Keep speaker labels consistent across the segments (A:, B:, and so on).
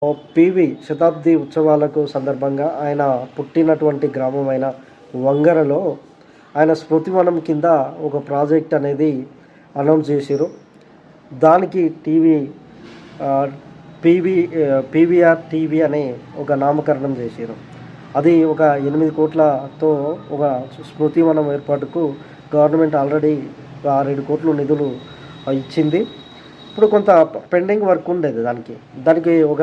A: PV శతాబ్ది ఉత్సవాలకు సందర్భంగా ఆయన పుట్టినటువంటి గ్రామమైన వంగరలో ఆయన స్మృతివనం కింద ఒక ప్రాజెక్ట్ అనేది అనౌన్స్ చేసిర్రు. దానికి ఆహ్, పీవీ పీవీఆర్ టీవీ అనే ఒక నామకరణం చేసిర్రు. అది ఒక 8,00,00,000తో ఒక స్మృతివనం ఏర్పాటుకు గవర్నమెంట్ ఆల్రెడీ 6,00,00,000 నిధులు ఇచ్చింది. ఇప్పుడు కొంత పెండింగ్ వర్క్ ఉండేది దానికి. దానికి ఒక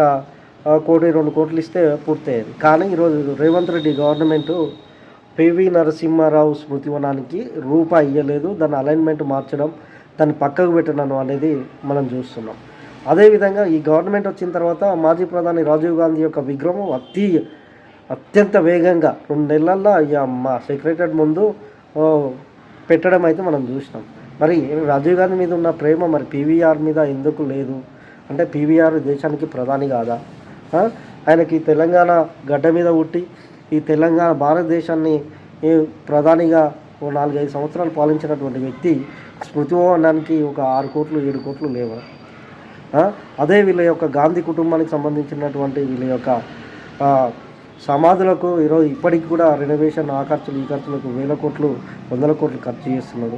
A: 1,00,00,000, 2,00,00,000 ఇస్తే పూర్తయ్యేది. కానీ ఈరోజు రేవంత్ రెడ్డి గవర్నమెంటు పివి నరసింహారావు స్మృతివనానికి రూపాయి ఇయ్యలేదు. దాని అలైన్‌మెంట్ మార్చడం, దాన్ని పక్కకు పెట్టడం అనేది మనం చూస్తున్నాం. అదేవిధంగా ఈ గవర్నమెంట్ వచ్చిన తర్వాత మాజీ ప్రధాని రాజీవ్ గాంధీ యొక్క విగ్రహం అత్యంత వేగంగా 2 నెలల్లో మా సెక్రటరేట్ ముందు పెట్టడం అయితే మనం చూసినాం. మరి రాజీవ్ గాంధీ మీద ఉన్న ప్రేమ మరి పీవీఆర్ మీద ఎందుకు లేదు? అంటే పీవీఆర్ దేశానికి ప్రధాని కాదా? ఆయనకి తెలంగాణ గడ్డ మీద పుట్టి ఈ తెలంగాణ భారతదేశాన్ని ప్రధానిగా ఓ 4, 5 సంవత్సరాలు పాలించినటువంటి వ్యక్తి స్మృతివనానికి ఒక 6,00,00,000, 7,00,00,000 లేవా? అదే వీళ్ళ యొక్క గాంధీ కుటుంబానికి సంబంధించినటువంటి వీళ్ళ యొక్క సమాధులకు ఈరోజు ఇప్పటికి కూడా రెనోవేషన్ ఆ ఖర్చులు ఈ ఖర్చులకు వేల కోట్లు, వందల కోట్లు ఖర్చు చేస్తున్నారు.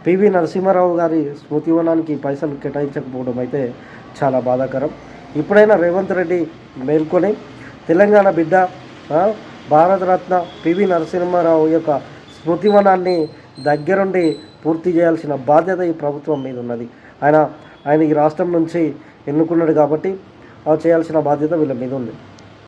A: పివి నరసింహారావు గారి స్మృతివనానికి పైసలు కేటాయించకపోవడం అయితే చాలా బాధాకరం. ఇప్పుడైనా రేవంత్ రెడ్డి మేల్కొని తెలంగాణ బిడ్డ భారతరత్న పివి నరసింహారావు యొక్క స్మృతివనాన్ని దగ్గరుండి పూర్తి చేయాల్సిన బాధ్యత ఈ ప్రభుత్వం మీద ఉన్నది. ఆయన ఈ రాష్ట్రం నుంచి ఎన్నుకున్నాడు కాబట్టి చేయాల్సిన బాధ్యత వీళ్ళ మీద ఉంది.